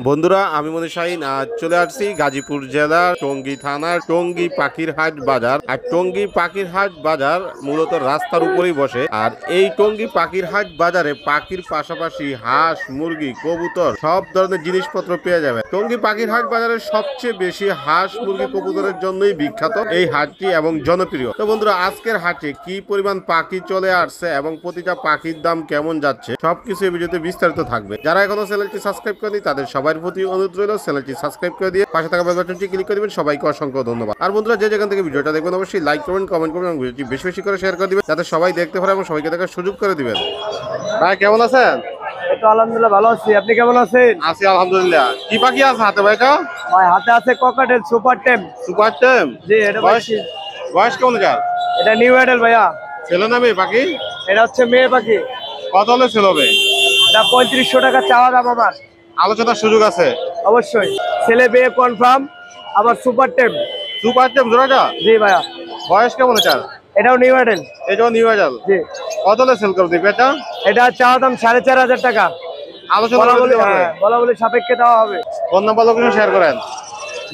বন্ধুরা, আমি মনির শাহিন আজ চলে আসছি গাজীপুর জেলার টঙ্গী থানার টঙ্গী পাখির হাট বাজার। আর টঙ্গী পাখির হাট বাজার মূলত রাস্তার উপরেই বসে। আর এই টঙ্গী পাখির হাট বাজারে পাখির পাশাপাশি হাঁস, মুরগি, কবুতর সব ধরনের জিনিসপত্র পেয়ে যাবে। টঙ্গী পাখির হাট বাজারে সবচেয়ে বেশি হাঁস, মুরগি, কবুতরের জন্যই বিখ্যাত এই হাটটি এবং জনপ্রিয়। তো বন্ধুরা, আজকের হাটে কি পরিমাণ পাখি চলে আসছে এবং প্রতিটা পাখির দাম কেমন যাচ্ছে সবকিছু এই ভিডিওতে বিস্তারিত থাকবে। যারা এখনো চ্যানেলটি সাবস্ক্রাইব করেনি তাদের সবার প্রতি অনুরোধ রইল চ্যানেলটি সাবস্ক্রাইব করে দিয়ে পাশে থাকা বেল বাটনটি ক্লিক করে দিবেন। সবাইকে অসংখ্য ধন্যবাদ। আর বন্ধুরা, যে যেখান থেকে ভিডিওটা দেখবেন অবশ্যই লাইক করবেন, কমেন্ট করবেন এবং ভিডিওটি বেশি বেশি করে শেয়ার করে দিবেন যাতে সবাই দেখতে পারে এবং সবাইকে দেখার সুযোগ করে দিবেন। ভাই কেমন আছেন? আলহামদুলিল্লাহ ভালো আছি। আপনি কেমন আছেন? আছি আলহামদুলিল্লাহ। কি পাখি আছে হাতে ভাইটা? ভাই হাতে আছে ককাটেল সুপার টেম। সুপার টেম? জি, এটা বয়স কেমন যার? এটা নিউ অ্যাডেল ভাইয়া। ছেলে না মেয়ে পাখি? এটা হচ্ছে মেয়ে পাখি। কত হলে সেল হবে? এটা 3500 টাকা চাওয়া দাম আমার। আলোচনার সুযোগ আছে? অবশ্যই। ছেলে মেয়ে কনফার্ম। আবার সুপার টেম। সুপার টেম জোড়াটা? জি ভাইয়া। বয়স কেমন এটার? এটাও নিউ অ্যাডেল। এটাও নিউ অ্যাডাল? জি। কত হলে সেল করবে এটা? এটা চাওয়া দাম 4500 টাকা। আলোচনা বলা বলে সাপেক্ষে দেওয়া হবে। ফোন নাম্বার লোকেশন শেয়ার করেন।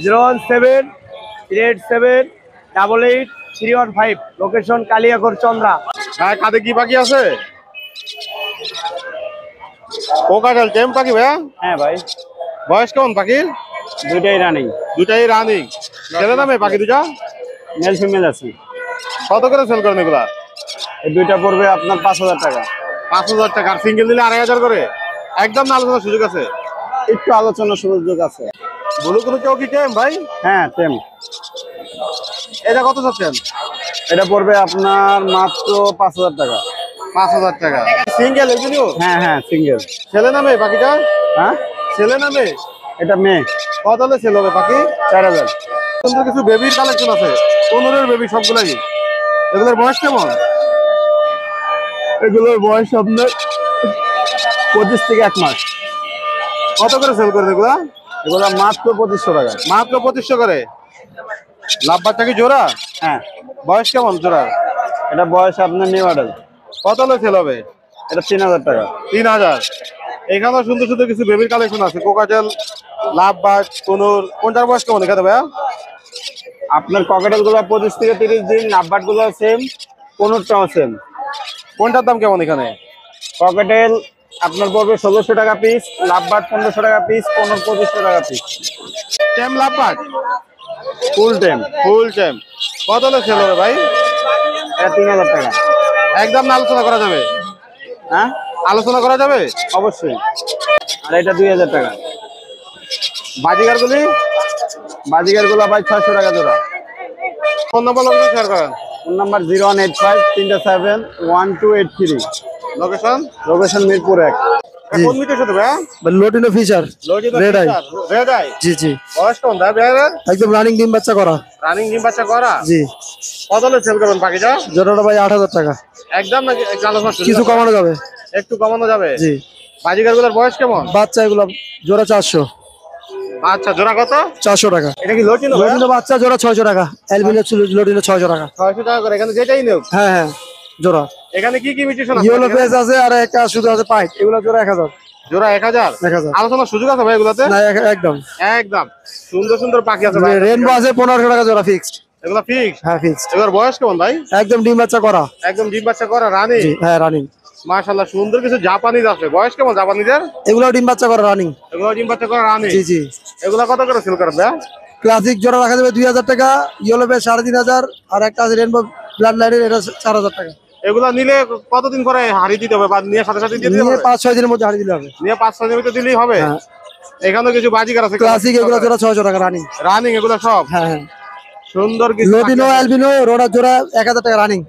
0173888 লোকেশন কালিয়াকৈর চন্দ্রা। ভাই কাঁধে কি পাখি আছে? কোকাটেল টেম পাখি ভাইয়া? হ্যাঁ ভাই। বয়স কেমন পাখির? দুইটাই রানিং। দুটাই রানিং? ছেলে না মেয়ে পাখি দুটা? মেল ফিমেল আছে। কত করে সেল করেন এগুলা? এই দুইটা পড়বে আপনার 5000 টাকা। 5000 টাকা। আর সিঙ্গেল নিলে 2500 করে? একদম না আলোচনার সুযোগ আছে? একটু আলোচনার সুযোগ আছে। ব্লু কোনো কেউ কি টেম ভাই? হ্যাঁ টেম। এটা কত চাচ্ছেন? এটা পড়বে আপনার মাত্র 5000 টাকা। 5000 টাকা। সিঙ্গেল এগুলিও? হ্যাঁ হ্যাঁ সিঙ্গেল। ছেলে না মেয়ে পাখিটা? হ্যাঁ ছেলে না মেয়ে? এটা মেয়ে। কত হলে সেল হবে পাখি? 4000। সুন্দর কিছু বেবির কালেকশন আছে। 15 বেবি সবগুলাই। এগুলোর বয়স কেমন? এগুলোর বয়স আপনার 25 থেকে 1 মাস। কত করে সেল করে এগুলা? এগুলো মাত্র 2500 টাকা। মাত্র 2500 করে? লাভ বাচ্চা কি জোড়া? হ্যাঁ। বয়স কেমন জোড়া? এটা বয়স আপনার নিউ মডেল। কত হলে সেল হবে? এটা 3000 টাকা। 3000। এখানেও সুন্দর সুন্দর কিছু বেবির কালেকশন আছে। কোকাটেল, লাভ বাজ, কোনুর। কোনটার বয়স কেমন এখানে ভাইয়া? আপনার ককেটেল গুলো 25 থেকে 30 দিন, লাভবার্ড গুলো সেম, কোনটাও সেম। কোনটার দাম কেমন এখানে? ককেটেল আপনার পড়বে 1600 টাকা পিস, লাভবার্ড 1500 টাকা পিস, কোন 2500 টাকা পিস। টেম লাভ বাজ? ফুল টেম। ফুল টেম। কত হলে সেল হবে ভাই? এটা 3000 টাকা। একদম না আলোচনা করা যাবে? হ্যাঁ আলোচনা করা যাবে অবশ্যই। আর এটা 2000 টাকা। বাজিগার গুলি? বাজিগার গুলো ভাই 600 টাকা জোড়া। ফোন নাম্বার লোকেশন শেয়ার করেন। Phone number 01853371283। Location? Location Mirpur 1। কোন মিটের সাথে ভাইয়া? Lutino feather red eye. Red eye? জি জি। বয়স কেমন ভাইয়া? একদম রানিং ডিম বাচ্চা করা। রানিং ডিম বাচ্চা করা? জি। কত হলে সেল করবেন পাখিটা? জোড়াটা ভাই 8000 টাকা। একদম নাকি একটু আলোচনা সুযোগ কিছু আছে? কমানো যাবে। একটু কমানো যাবে? জি। বাজিগার গুলোর বয়স কেমন? বাচ্চা এগুলো জোড়া 400। আচ্ছা, জোড়া কত? 400 টাকা। এটা কি লটিনো? লোটিনো বাচ্চা জোড়া 600 টাকা। অ্যালবিনো লোটিনো 600 টাকা। 600 টাকা করে। এখানে যেটাই নেও? হ্যাঁ হ্যাঁ জোড়া। এখানে কি কি মিউটেশন আছে? ইয়েলো ফেস আছে আর একটা শুধু আছে পাইট। এগুলো জোড়া 1000। জোড়া 1000? 1000। আলোচনার সুযোগ আছে ভাই এগুলাতে? না একদম। একদম। সুন্দর সুন্দর পাখি আছে ভাই। রেনবো আছে 1500 টাকা জোড়া ফিক্সড। এগুলা ফিক্স? হ্যাঁ ফিক্সড। এগুলোর বয়স কেমন ভাই? একদম ডিম বাচ্চা করা। একদম ডিম বাচ্চা করা রানী? জি হ্যাঁ রানিং। মাশাআল্লাহ, সুন্দর কিছু জাপানিজ আছে। বয়স কেমন জাপানিজের? এগুলো ডিম বাচ্চা করা রানিং। এগুলো ডিম বাচ্চা করা রানী? জি জি। এগুলা কত করে সেল করবে? ক্লাসিক জোড়া রাখা যাবে 2000 টাকা, ইয়েলো বেস 3500, আর একটা আছে রেনবো ব্লাড লাইনের, এটা 4000 টাকা। এগুলা নিলে কতদিন পরে হাড়ি দিতে হবে বা নিয়ে সাথে সাথে দিয়ে দিতে নিয়ে হবে? 5-6 দিনের মধ্যে হারিয়ে দিলে হবে। নিয়ে 5-6 দিনের ভিতরে দিলেই হবে? হ্যাঁ। এখানেও কিছু বাজিকার আছে ক্লাসিক এগুলো জোড়া 600 টাকা রানিং। রানিং এগুলো সব? হ্যাঁ হ্যাঁ। সুন্দর কিছু লোটিনো অ্যালবিনো রোডার জোড়া 1000 টাকা রানিং।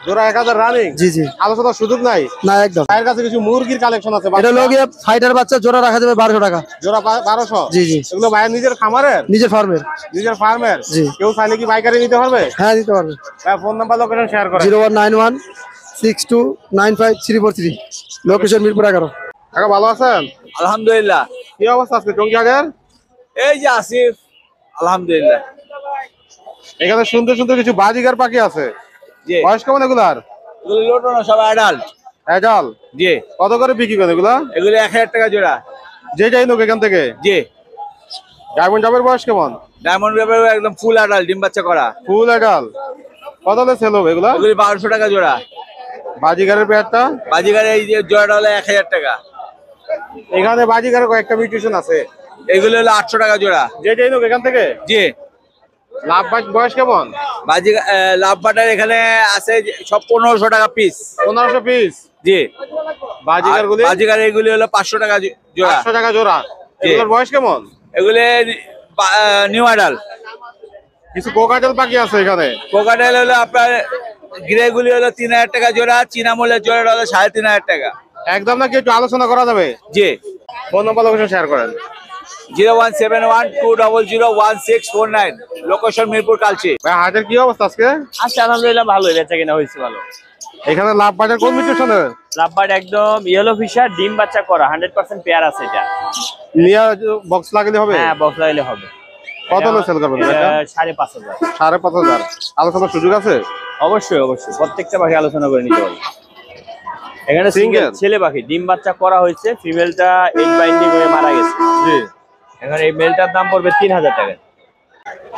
জোড়া 1000 রানিং? জি জি। আলোচনার সুযোগ নাই? না একদম। ভাইয়ের কাছে কিছু মুরগির কালেকশন আছে। এটা লোকে ফাইটার বাচ্চা জোড়া রাখা যাবে 1200 টাকা। জোড়া 1200? জি জি। এগুলো ভাইয়ের নিজের খামারের? নিজের ফার্মের। নিজের ফার্মের? জি। কেউ চাইলে কি পাইকারি নিতে পারবে? হ্যাঁ দিতে পারবে। ভাই ফোন নাম্বার লোকেশন শেয়ার করেন। 019162953343। লোকেশন মিরপুর 11। কাকা ভালো আছেন? আলহামদুলিল্লাহ। কি অবস্থা আজকে টঙ্গী হাটের? এই যে আসিফ আলহামদুলিল্লাহ। এখানে সুন্দর সুন্দর কিছু বাজিগার পাখি আছে। জি। বয়স কেমন এগুলার? লোটনো সব অ্যাডাল্ট। এজাল? জি। কত করে বিক্রি করেন এগুলা? এগুলো 1000 টাকা জোড়া। যে যাই নোক এখান থেকে। জি। ডায়মন্ড জাবের বয়স কেমন? ডায়মন্ড পেপার একদম ফুল আডাল, ডিম বাচ্চা করা। ফুল এডাল। কত হলে সেল হবে এগুলা? এগুলি 1200 টাকা জোড়া। বাজিগারের পেয়ারটা? বাজিগার এই যে জোড়াটা হলো 1000 টাকা। এখানে বাজিগারের কয়েকটা মিউটেশন আছে। এগুলো হলো 800 টাকা জোড়া। যে যাই নোক এখান থেকে। জি। লাভ বয়স কেমন? বাজিগার লাভ বাটার এখানে আছে সব 1500 টাকা পিস। 1500 পিস। জি। বাজিগার গুলি? বাজিগার এগুলি হলো 500 টাকা জোড়া। 500 টাকা জোড়া। এগুলোর বয়স কেমন? এগুলি নিউ আডাল। কিছু কোকাটেল পাখি আছে এখানে। কোকাটেল হলো আপনার গ্রে গুলি হলো 3000 টাকা জোড়া, চীনামলের জোড়া হলো 3500 টাকা। একদম নাকি একটু আলোচনা করা যাবে? জি। ফোন নাম্বার লোকেশন শেয়ার করেন। 01712001649, লোকেশন মিরপুর কালচি। ভাই হাটের কি অবস্থা আজকে? আচ্ছা আলহামদুলিল্লাহ ভালো, বেচা কিনা হয়েছে ভালো। এখানে লাভ বাজার কোন মিউটেশনের? লাভবার্ড একদম ইয়েলো ফিশার, ডিম বাচ্চা করা, 100% পেয়ার আছে এটা। নিয়া বক্স লাগালে হবে? হ্যাঁ, বক্স লাগাইলে হবে। কত হলে সেল করবেন এটা? 5500। 5500। আলোচনার সুযোগ আছে? অবশ্যই অবশ্যই, প্রত্যেকটা পাখি আলোচনা করে নিতে পারবে। এখানে Single? সিঙ্গেল ছেলে পাখি, ডিম বাচ্চা করা হয়েছে, ফিমেলটা এগ বাইন্ডিং হয়ে মারা গেছে। জি। এখানে এই মেলটার দাম পড়বে 3000 টাকা।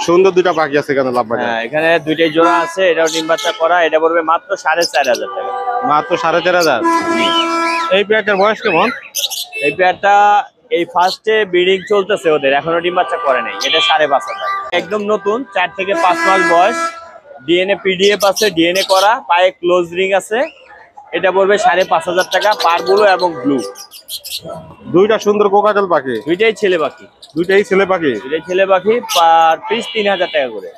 সুন্দর দুইটা পাখি আছে এখানে লাভ বাজার। হ্যাঁ, এখানে দুইটাই জোড়া আছে, এটাও ডিম বাচ্চা করা, এটা পড়বে মাত্র 4500 টাকা। মাত্র 4500। এই পেয়ারটার বয়স কেমন? এই পেয়ারটা এই ফার্স্টে ব্রিডিং চলতেছে ওদের, এখনো ডিম বাচ্চা করে নাই। এটা 5500। একদম নতুন, 4 থেকে 5 মাস বয়স, ডিএনএ পিডিএফ আছে, ডিএনএ করা, পায়ে ক্লোজ রিং আছে। এটা পড়বে 5500 টাকা, পার ব্লু এবং ব্লু। দুইটা সুন্দর কোকাটেল পাখি। দুইটাই ছেলে পাখি। দুইটাই ছেলে পাখি। দুইটাই ছেলে পাখি, পার পিস 3000 টাকা করে।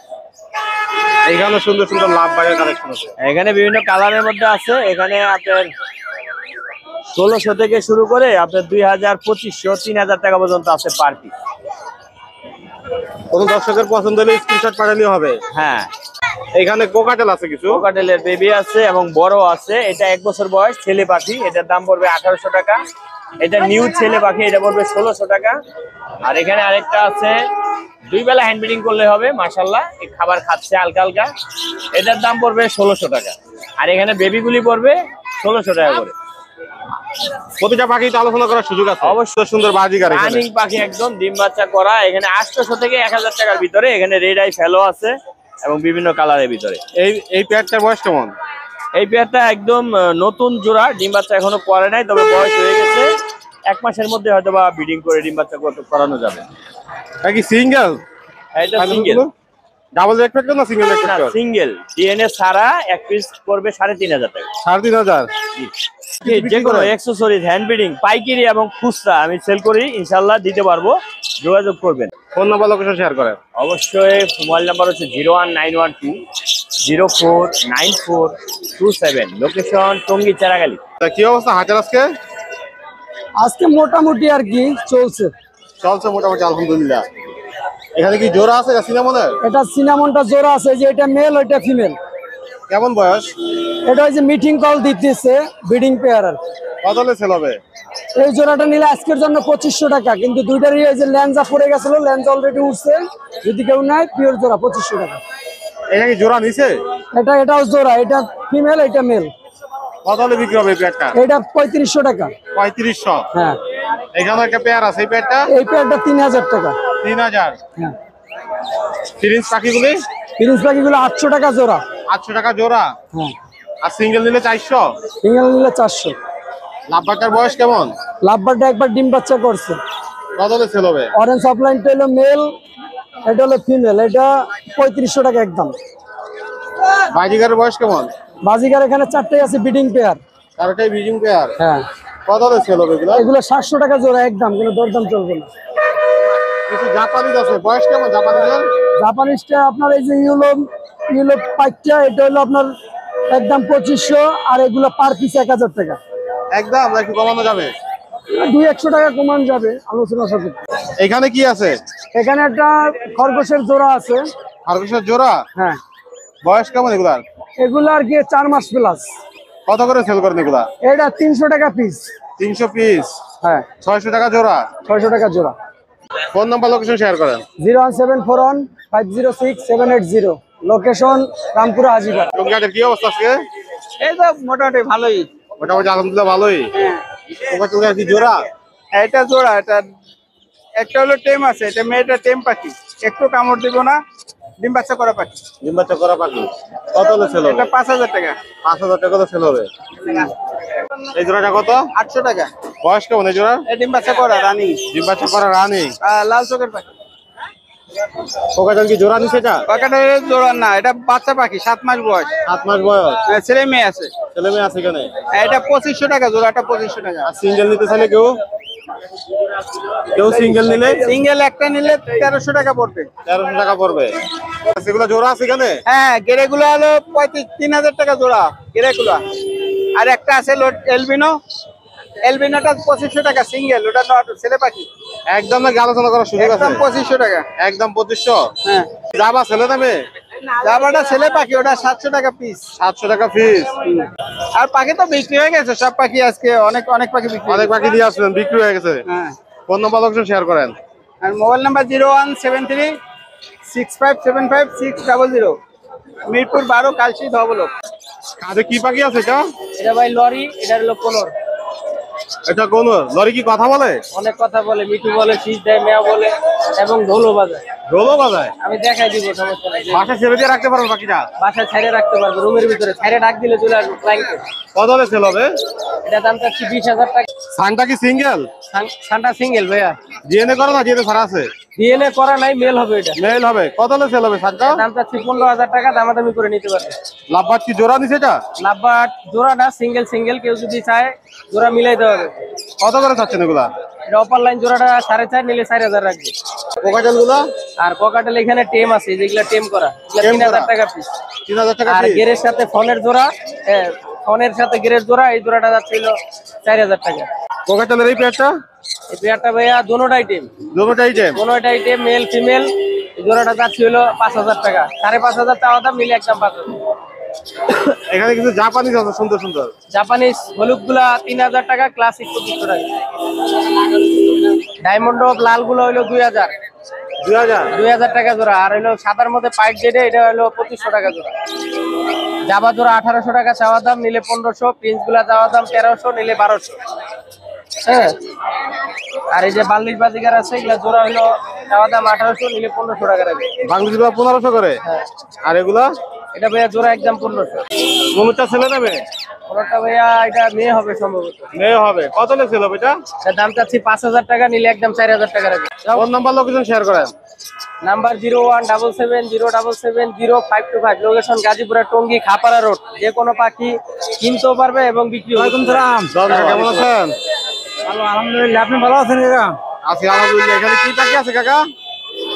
এখানে সুন্দর সুন্দর লাভ বাজার কালেকশন আছে। এখানে বিভিন্ন কালারের মধ্যে আছে। এখানে আপনার 1600 থেকে শুরু করে আপনার 2000, 2500, 3000 টাকা পর্যন্ত আছে পার পিস। কোন দর্শকের পছন্দ হলে স্ক্রিনশট পাঠালে হবে। হ্যাঁ, এখানে কোকাটেল আছে কিছু। কোকাটেলের বেবি আছে এবং বড় আছে। এটা 1 বছর বয়স, ছেলে পাখি, এটার দাম পড়বে 1800 টাকা। এটা নিউ ছেলে পাখি, এটা পড়বে 1600 টাকা। আর এখানে আরেকটা আছে, 2 বেলা হ্যান্ড ব্রিডিং করলে হবে, মাশাআল্লাহ, এই খাবার খাচ্ছে হালকা হালকা। এটার দাম পড়বে 1600 টাকা। আর এখানে বেবিগুলি পড়বে 1600 টাকা করে। প্রতিটা পাখি তো আলোচনা করার সুযোগ আছে। অবশ্যই সুন্দর বাজিগার এখানে। রানিং পাখি একদম, ডিম বাচ্চা করা। এখানে 800 থেকে 1000 টাকার ভিতরে। এখানে রেড আই ফেলো আছে এবং বিভিন্ন কালারের ভিতরে। এই পেয়ারটার বয়স কেমন? এই পেয়ারটা একদম নতুন জোড়া, ডিম বাচ্চা এখনো করে নাই, তবে বয়স হয়ে গেছে। 1 মাসের মধ্যে হয়তো বা ব্রিডিং করে ডিম বাচ্চা করানো যাবে। এটা কি সিঙ্গেল? এটা সিঙ্গেল। ডাবল রেড ফ্যাক্টর না সিঙ্গেল রেড না, ফ্যাক্টর? সিঙ্গেল। ডিএনএ ছাড়া এক পিস পড়বে 3500 টাকা। 3500। যে কোনো অ্যাকসেসরিজ, হ্যান্ড ব্রিডিং, পাইকারি এবং খুচরা আমি সেল করি, ইনশাআল্লাহ দিতে পারবো, যোগাযোগ করবেন। ফোন নাম্বার লোকেশন শেয়ার করেন। অবশ্যই মোবাইল নাম্বার হচ্ছে 01912049427, লোকেশন টঙ্গী চারাগালি। তা কি অবস্থা হাটের আজকে? আজকে মোটামুটি আর কি চলছে। চলছে মোটামুটি আলহামদুলিল্লাহ। এখানে কি জোড়া আছে সিনামনের? এটা সিনামনটা জোড়া আছে, যে এটা মেল ওইটা ফিমেল। কেমন বয়স? এটা হচ্ছে মিটিং কল দিতেছে, ব্রিডিং পেয়ার আর কি। কত হলে সেল হবে? এই জোড়াটা নিলে আজকের জন্য 2500 টাকা, কিন্তু দুইটারই এই যে ল্যাঞ্জা পড়ে গেছিল, ল্যাঞ্জা অলরেডি উঠছে, যদি কেউ নেয় পিওর জোড়া 2500 টাকা। এটা কি জোড়া নিছে? এটাও জোড়া, এটা ফিমেল এটা মেল। কত হলে বিক্রি হবে এই পেয়ারটা? এটা 3500 টাকা। 3500। হ্যাঁ, এখানে একটা পেয়ার আছে, এই পেয়ারটা এই পেয়ারটা 3000 টাকা। 3000। হ্যাঁ, ফিরিন্স পাখিগুলি? ফিনিশ পাখিগুলো 800 টাকা জোড়া। 800 টাকা জোড়া। হ্যাঁ, আর সিঙ্গেল নিলে 400। সিঙ্গেল নিলে 400। লাভবাটার বয়স কেমন? লাভবারটা একবার ডিম বাচ্চা করছে। কত হলে সেল হবে? অরেঞ্জ অফলাইনটা হলো মেল, এটা হলো ফিমেল, এটা 3500 টাকা একদম। বাজিগারের বয়স কেমন? বাজিগার এখানে 4টাই আছে ব্রিডিং পেয়ার। চারটাই বিজিং পেয়ার। হ্যাঁ, কত হলে সেল হবে এগুলো? এগুলো 700 টাকা জোড়া একদম, কোনো দরদাম চলবে না। কিছু জাপানিজ আছে, বয়স কেমন জাপানিজের? জাপানিজটা আপনার এই যে ইউলো পাইকটা, এটা হলো আপনার একদম 2500, আর এগুলো পার পিস 1000 টাকা। একদম না একটু কমানো যাবে? 200-100 টাকা কমান যাবে আলোচনা সাপেক্ষে। এখানে কি আছে? এখানে একটা খরগোশের জোড়া আছে। খরগোশের জোড়া? হ্যাঁ, বয়স কেমন এগুলার? এগুলো আর কি 4 মাস প্লাস। কত করে সেল করেন এগুলা? এটা 300 টাকা পিস। 300 পিস। হ্যাঁ, 600 টাকা জোড়া। 600 টাকা জোড়া। ফোন নাম্বার লোকেশন শেয়ার করেন। 01741506780, লোকেশন রামপুরা হাজিবাগ। টঙ্গিহাটের কি অবস্থা আজকে? এই তো মোটামুটি ভালোই। মোটামুটি আলহামদুলিল্লাহ ভালোই। পোকা টোকা কি জোড়া? এটা জোড়া, এটা একটা হলো টেম আছে, এটা মেয়েটা টেম পাখি, একটু কামড় দিব না, ডিম বাচ্চা করা পাখি। ডিম বাচ্চা করা পাখি কত হলে সেল হবে? এটা 5000 টাকা। 5000 টাকা হলে সেল হবে। এই জোড়াটা কত? 800 টাকা। বয়স কেমন এই জোড়া? এই ডিম বাচ্চা করা রানী, ডিম বাচ্চা করা রানী, লাল চোখের পাখি। কোকাটেল কি জোড়া নিছে এটা? পাখাটা জোড়া না, এটা বাচ্চা পাখি, 7 মাস বয়স। 7 মাস বয়স, ছেলে মেয়ে আছে। ছেলে মেয়ে আছে এখানে। এটা 2500 টাকা জোড়াটা, 2500 টাকা। আর সিঙ্গেল নিতে চাইলে কেউ সিঙ্গেল নিলে? সিঙ্গেল একটা নিলে 1300 টাকা পড়বে। 1300 টাকা পড়বে। সেগুলো জোড়া আছে এখানে? হ্যাঁ, গেরেগুলো হলো 3000 টাকা জোড়া গেরেগুলো। আর একটা আছে এলবিনো, এলবিনোটা 2500 টাকা সিঙ্গেল, ওটা ছেলে পাখি। একদম নাকি আলোচনা করার সুযোগ আছে? একদম 2500 টাকা। একদম 2500। হ্যাঁ, জাবা ছেলে দামে? জাবাটা ছেলে পাখি, ওটা 700 টাকা পিস। 700 টাকা পিস। আর পাখি তো বিক্রি হয়ে গেছে, সব পাখি আজকে অনেক পাখি বিক্রি। অনেক পাখি দিয়ে আসলেন, বিক্রি হয়ে গেছে। হ্যাঁ, ফোন নাম্বার লোকেশন শেয়ার করেন। আর মোবাইল নাম্বার 01736575600, মিরপুর 12, কালশি ধবলক। কাজে কি পাখি আছে এটা? এটা ভাই লরি, এটা হলো কোনর। এটা কোন লরি? কি কথা বলে? অনেক কথা বলে, মিঠু বলে, শীষ দেয়, মেয়া বলে এবং ঢোলও বাজায়। ঢোলও বাজায়? আমি দেখাই দিব, সমস্যা নাই। বাসায় ছেড়ে দিয়ে রাখতে পারবেন পাখিটা? বাসায় ছাইরে রাখতে পারবো, রুমের ভিতরে ছাইরে ডাক দিলে চলে আসবো ক্লায়েন্টকে। কত হলে সেল হবে? এটা দাম চাচ্ছি 20000 টাকা। সানটা কি সিঙ্গেল? সানটা সিঙ্গেল ভাইয়া, ডিএনএ করে না? ডিএনএ ছাড়া আছে? ডিএনএ করা নাই, মেল হবে এটা। মেল হবে। কত হলে সেল হবে সানটা? দাম চাচ্ছি 15000 টাকা, দামাদামি করে নিতে পারবে। লাভবাদ কি জোড়া নিছে এটা? লাভবাট জোড়া না, সিঙ্গেল সিঙ্গেল, কেউ যদি চায় জোড়া মিলাই দেওয়া হবে। কত করে চাচ্ছেন এগুলা? এটা অপার লাইন জোড়াটা 4.5 নিলে 4000 রাখবে। কোকাটেল গুলা? আর পকেটেল এখানে টেম আছে, যেগুলা টেম করা, এগুলা টেম 3000 করা? টাকা পিস। 3000 টাকা আর পিস। গেরের সাথে ফোনের জোড়া, ফোনের সাথে গেরের জোড়া, এই জোড়াটা যাচ্ছিল 4000 টাকা। কোকাটেলের এই পেয়ারটা? এই পেয়ারটা ভাইয়া দোনোটাই টেম, দুটোটাই টেম। দোনোটাই টেম, মেল ফিমেল। এই জোড়াটা যাচ্ছি হলো 5000 টাকা, 5500 চাওয়া দাম, মিলে একদম 5000। এখানে কিছু জাপানিজ আছে সুন্দর সুন্দর। জাপানিজ হলুদ গুলা 3000 টাকা, ক্লাসিক 2500 টাকা। ডায়মন্ড অফ লাল গুলো হইলো 2000 2000 টাকা জোড়া। আর হইলো সাদার মধ্যে পাইট যেটা, এটা হলো 2500 টাকা জোড়া। জাবা জোড়া 1800 টাকা চাওয়া দাম, নিলে 1500। প্রিন্স গুলা চাওয়া দাম 1300, নিলে 1200। হ্যাঁ, আর এই যে বাংলিশ বাজিকার আছে, এগুলা জোড়া হইলো চাওয়া দাম 1800, নিলে 1500 টাকা রাখবে। বাংলাদেশ গুলা 1500 করে। হ্যাঁ, আর এগুলা? এটা ভাইয়া জোড়া একদম 1500। কোনটা ছেলে নেবে? ওটা ভাইয়া এটা মেয়ে হবে সম্ভবত। মেয়ে হবে। কত হলে সেল হবে এটা? এটার দাম চাচ্ছি 5000 টাকা, নিলে একদম 4000 টাকা রাখবে। ফোন নাম্বার লোকেশন শেয়ার করেন। নাম্বার 01770770525, লোকেশন গাজীপুরের টঙ্গী খাপাড়া রোড। যে কোনো পাখি কিনতেও পারবে এবং বিক্রি হবে। কেমন আছেন? ভালো, আলহামদুলিল্লাহ। আপনি ভালো আছেন কাকা? আছি আলহামদুলিল্লাহ। এখানে কি পাখি আছে কাকা?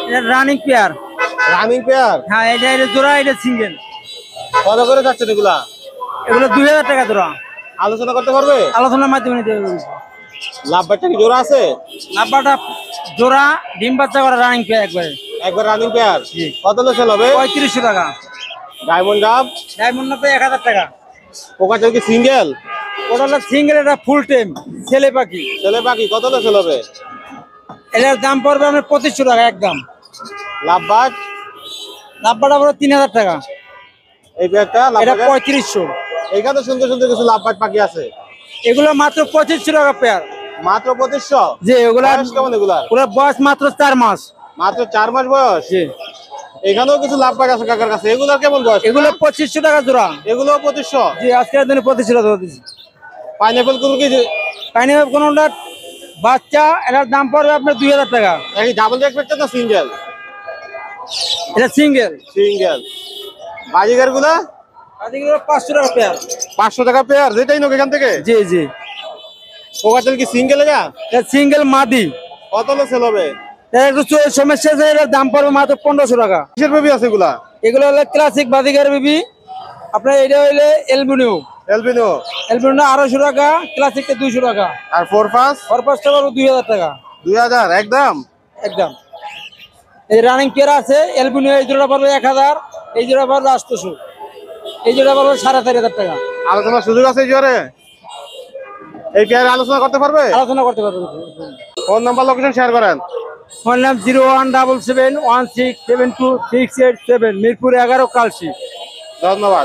এটা রানিং পেয়ার। Running pair? হ্যাঁ, এটা জোড়া, এটা সিঙ্গেল। কত করে যাচ্ছেন এগুলা? এগুলো 2000 টাকা জোড়া। আলোচনা করতে পারবে? আলোচনার মাধ্যমে নিতে হবে। লাভবারটা কি জোড়া আছে? নাম্বারটা জোড়া, ডিম বাচ্চা করা রানিং পেয়ার একবারে। একবার রানিং পেয়ার। কত হলে সেল হবে? 3500 টাকা। ডায়মন্ড ডাব? ডায়মন্ড না তো 1000 টাকা। পোকাটেল কি সিঙ্গেল? ওটা হলো সিঙ্গেল, এটা ফুল টাইম ছেলে পাখি। ছেলে পাখি কত হলে সেল হবে? এটার দাম পড়বে আপনার 2500 টাকা একদম। লাভবাদ? নাম্বারটা পড়বে 3000 টাকা। এই পেয়ারটা এটা লাভবাদ? 3500। এখানে সুন্দর সুন্দর কিছু লাভবাদ পাখি আছে। এগুলো মাত্র 2500 টাকা পেয়ার। মাত্র 2500? জি, ওগুলা বয়স কেমন এগুলার? ওগুলা বয়স মাত্র 4 মাস। মাত্র 4 মাস বয়স? জি। এখানেও কিছু লাভবাদ আছে কাকার কাছে। এগুলোর কেমন বয়স? এগুলো 2500 টাকা জোড়া। এগুলো 2500? জি, আজকের দিনে 2500 টাকা দিচ্ছি। পাইনাপেল গুলো কি পাইনাপেল কোনটা বাচ্চা, এটার দাম পড়বে আপনার 2000 টাকা। এই ডাবল রেসপেক্টেড না সিঙ্গেল? এটা সিঙ্গেল। সিঙ্গেল। বাজিগার গুলা? আজকে 500 টাকা পেয়ার। 500 টাকা পেয়ার, যেটাই নোক এখান থেকে। জি জি। পোকাটেল কি সিঙ্গেল? এটা এটা সিঙ্গেল মাদি। কত হলে সেল হবে? এর একটু সমস্যা আছে, এটার দাম পড়বে মাত্র 1500 টাকা। কিসের বেবি আছে এগুলা? এগুলো হলো ক্লাসিক বাদিগার বেবি। আপনার এটা হইলে এলবিনো। এলবিনো? এলবিনো 250 টাকা, ক্লাসিকটা 200 টাকা। আর 4 আর 5টা পাবো 2000 টাকা 2000 একদম। একদম। এই রানিং পেয়ার আছে এলবিনো, এই জোড়া পড়বে 1000, এই জোড়া পড়বে 800, এই জোড়া পড়বে 4500 টাকা। আলোচনার সুযোগ আছে এই জোরে? এই পেয়ারে আলোচনা করতে পারবে? আলোচনা করতে পারবেন। ফোন নাম্বার লোকেশন শেয়ার করেন। ফোন নাম 01771672687, মিরপুর 11, কালশি। ধন্যবাদ।